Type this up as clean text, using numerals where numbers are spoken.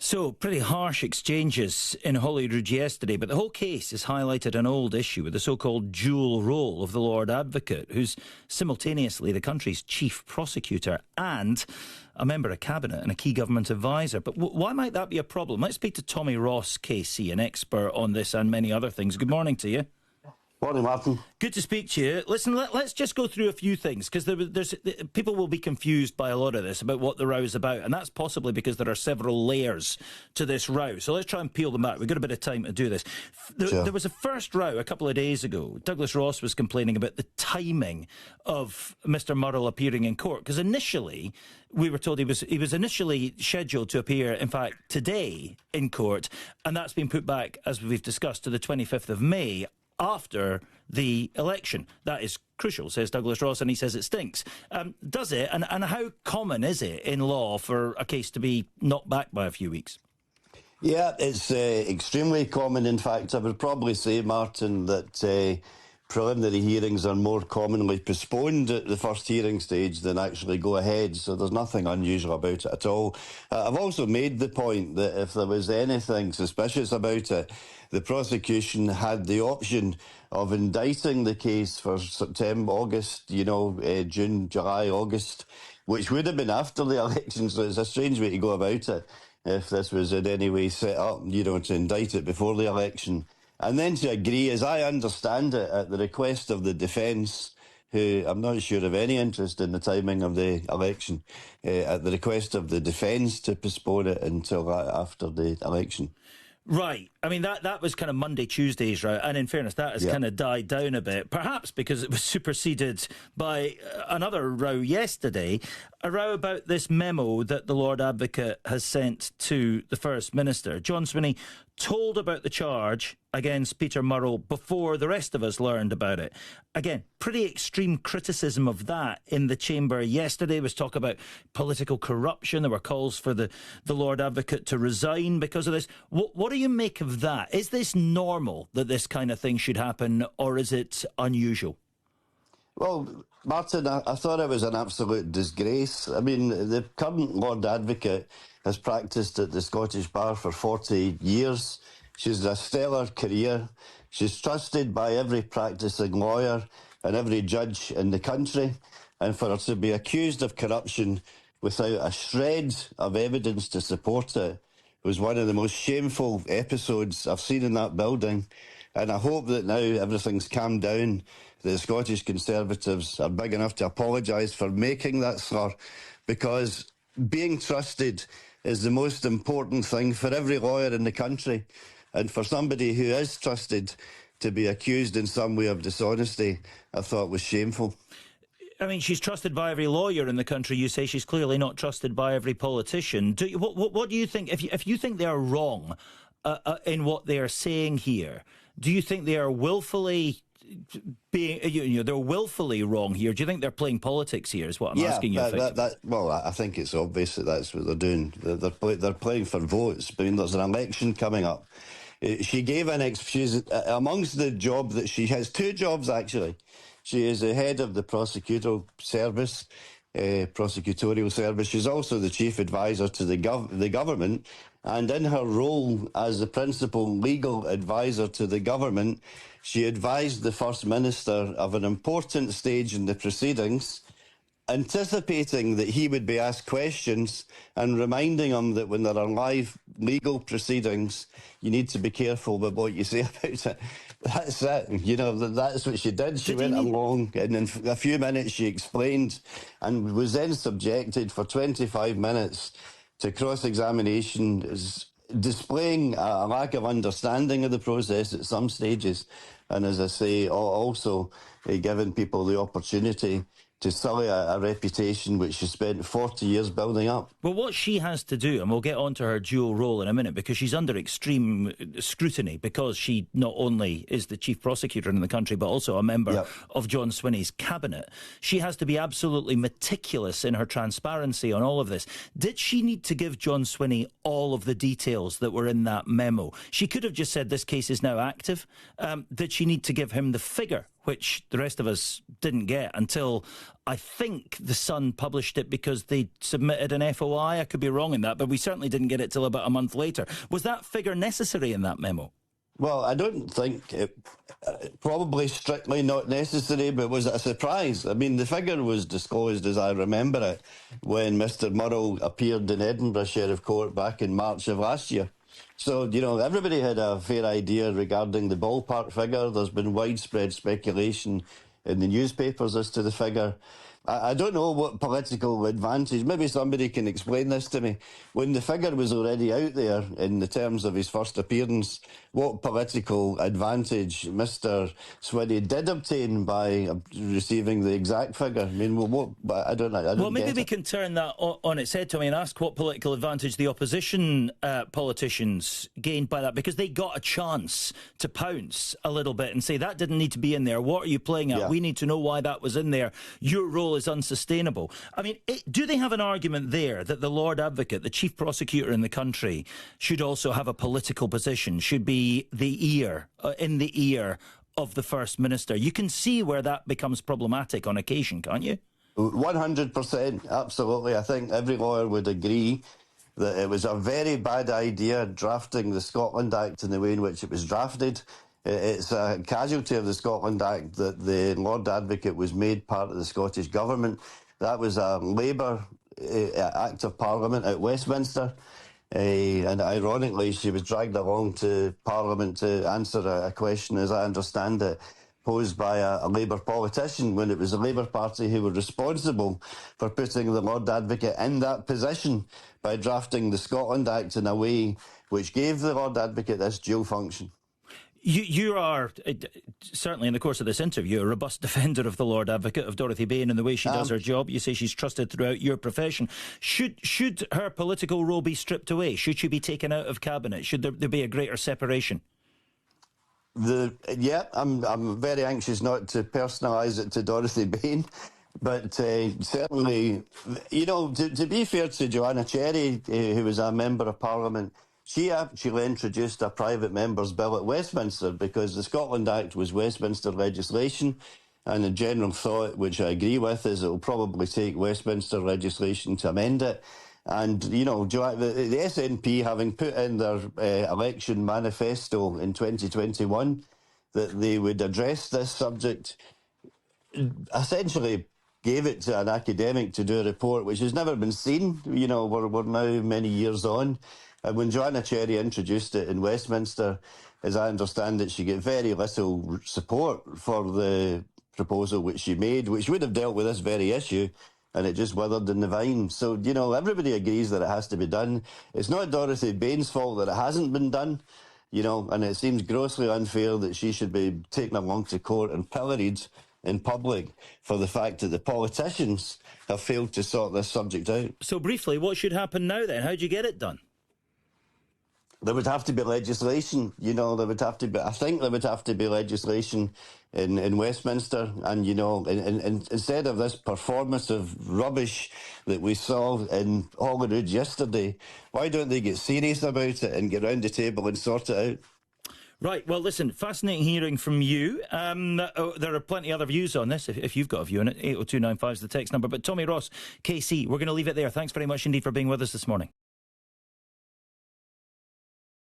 So, pretty harsh exchanges in Holyrood yesterday, but the whole case has highlighted an old issue with the so-called dual role of the Lord Advocate, who's simultaneously the country's chief prosecutor and a member of Cabinet and a key government advisor. But why might that be a problem? Let's speak to Tommy Ross, KC, an expert on this and many other things. Good morning to you. Morning, Martin. Good to speak to you. Listen, let's just go through a few things, because there's people will be confused by a lot of this about what the row is about, and that's possibly because there are several layers to this row. So let's try and peel them out. We've got a bit of time to do this. Sure. There was a first row a couple of days ago. Douglas Ross was complaining about the timing of Mr Murrell appearing in court, because initially we were told he was initially scheduled to appear, in fact, today in court, and that's been put back, as we've discussed, to the 25th of May, after the election. That is crucial, says Douglas Ross, and he says it stinks. Does it? And how common is it in law for a case to be knocked back by a few weeks? Yeah, it's extremely common. In fact, I would probably say, Martin, that preliminary hearings are more commonly postponed at the first hearing stage than actually go ahead, so there's nothing unusual about it at all. I've also made the point that if there was anything suspicious about it, the prosecution had the option of indicting the case for September, August, June, July, August, which would have been after the election, so it's a strange way to go about it if this was in any way set up, to indict it before the election. And then to agree, as I understand it, at the request of the defence, who I'm not sure of any interest in the timing of the election, at the request of the defence to postpone it until after the election. Right. I mean, that was kind of Monday, Tuesday's row, and in fairness, that has kind of died down a bit, perhaps because it was superseded by another row yesterday, a row about this memo that the Lord Advocate has sent to the First Minister. John Swinney told about the charge against Peter Murrell before the rest of us learned about it. Again, pretty extreme criticism of that in the chamber yesterday. There was talk about political corruption. There were calls for the Lord Advocate to resign because of this. What do you make of that? Is this normal that this kind of thing should happen, or is it unusual? Well, Martin, I thought it was an absolute disgrace. I mean, the current Lord Advocate has practised at the Scottish Bar for 40 years. She's a stellar career. She's trusted by every practising lawyer and every judge in the country. And for her to be accused of corruption without a shred of evidence to support it was one of the most shameful episodes I've seen in that building. And I hope that now everything's calmed down. The Scottish Conservatives are big enough to apologise for making that slur, because being trusted is the most important thing for every lawyer in the country. And for somebody who is trusted to be accused in some way of dishonesty, I thought was shameful. I mean, she's trusted by every lawyer in the country. You say she's clearly not trusted by every politician. What do you think? If you think they are wrong in what they are saying here, do you think they are willfully they're willfully wrong here? Do you think they're playing politics here? Is what I'm asking you. Well, I think it's obvious that that's what they're doing. They're playing for votes. I mean, there's an election coming up. She gave she's amongst the job that she has two jobs actually. She is the head of the prosecutorial service. She's also the chief advisor to the government, and in her role as the principal legal advisor to the government, she advised the First Minister of an important stage in the proceedings, anticipating that he would be asked questions and reminding him that when there are live legal proceedings, you need to be careful with what you say about it. That's it. That's what she did. She went along, and in a few minutes she explained, and was then subjected for 25 minutes to cross-examination, displaying a lack of understanding of the process at some stages. And as I say, also giving people the opportunity to sully a reputation which she spent 40 years building up. Well, what she has to do, and we'll get on to her dual role in a minute, because she's under extreme scrutiny, because she not only is the chief prosecutor in the country, but also a member of John Swinney's cabinet. She has to be absolutely meticulous in her transparency on all of this. Did she need to give John Swinney all of the details that were in that memo? She could have just said this case is now active. Did she need to give him the figure which the rest of us didn't get until, I think, The Sun published it because they submitted an FOI. I could be wrong in that, but we certainly didn't get it till about a month later. Was that figure necessary in that memo? Well, I don't think it, probably strictly not necessary, but was it a surprise? I mean, the figure was disclosed, as I remember it, when Mr. Murrell appeared in Edinburgh Sheriff Court back in March of last year. So, everybody had a fair idea regarding the ballpark figure. There's been widespread speculation in the newspapers as to the figure. I don't know what political advantage, maybe somebody can explain this to me. When the figure was already out there in the terms of his first appearance, what political advantage Mr. Swinney did obtain by receiving the exact figure? I mean, I don't know. Well, maybe we can turn that on its head, Tommy, and ask what political advantage the opposition politicians gained by that, because they got a chance to pounce a little bit and say, that didn't need to be in there. What are you playing at? Yeah. We need to know why that was in there. Your role is unsustainable. I mean, do they have an argument there that the Lord Advocate, the chief prosecutor in the country, should also have a political position, should be the ear, in the ear of the First Minister? You can see where that becomes problematic on occasion, can't you? 100%, absolutely. I think every lawyer would agree that it was a very bad idea drafting the Scotland Act in the way in which it was drafted. It's a casualty of the Scotland Act that the Lord Advocate was made part of the Scottish Government. That was a Labour Act of Parliament at Westminster. And ironically, she was dragged along to Parliament to answer a question, as I understand it, posed by a Labour politician, when it was the Labour Party who were responsible for putting the Lord Advocate in that position by drafting the Scotland Act in a way which gave the Lord Advocate this dual function. You are, certainly in the course of this interview, a robust defender of the Lord Advocate, of Dorothy Bain, and the way she does her job. You say she's trusted throughout your profession. Should her political role be stripped away? Should she be taken out of Cabinet? Should there be a greater separation? I'm very anxious not to personalise it to Dorothy Bain, but certainly, to be fair to Joanna Cherry, who was a Member of Parliament, she actually introduced a private member's bill at Westminster, because the Scotland Act was Westminster legislation, and the general thought, which I agree with, is it will probably take Westminster legislation to amend it. And, the SNP, having put in their election manifesto in 2021 that they would address this subject, essentially gave it to an academic to do a report which has never been seen. We're now many years on. And when Joanna Cherry introduced it in Westminster, as I understand it, she got very little support for the proposal which she made, which would have dealt with this very issue, and it just withered in the vine. So, everybody agrees that it has to be done. It's not Dorothy Bain's fault that it hasn't been done, and it seems grossly unfair that she should be taken along to court and pilloried in public for the fact that the politicians have failed to sort this subject out. So briefly, what should happen now then? How do you get it done? There would have to be legislation, I think there would have to be legislation in Westminster, and, instead of this performative rubbish that we saw in Holyrood yesterday, why don't they get serious about it and get round the table and sort it out? Right, well, listen, fascinating hearing from you. There are plenty of other views on this, if you've got a view on it. 80295 is the text number. But Tommy Ross, KC, we're going to leave it there. Thanks very much indeed for being with us this morning.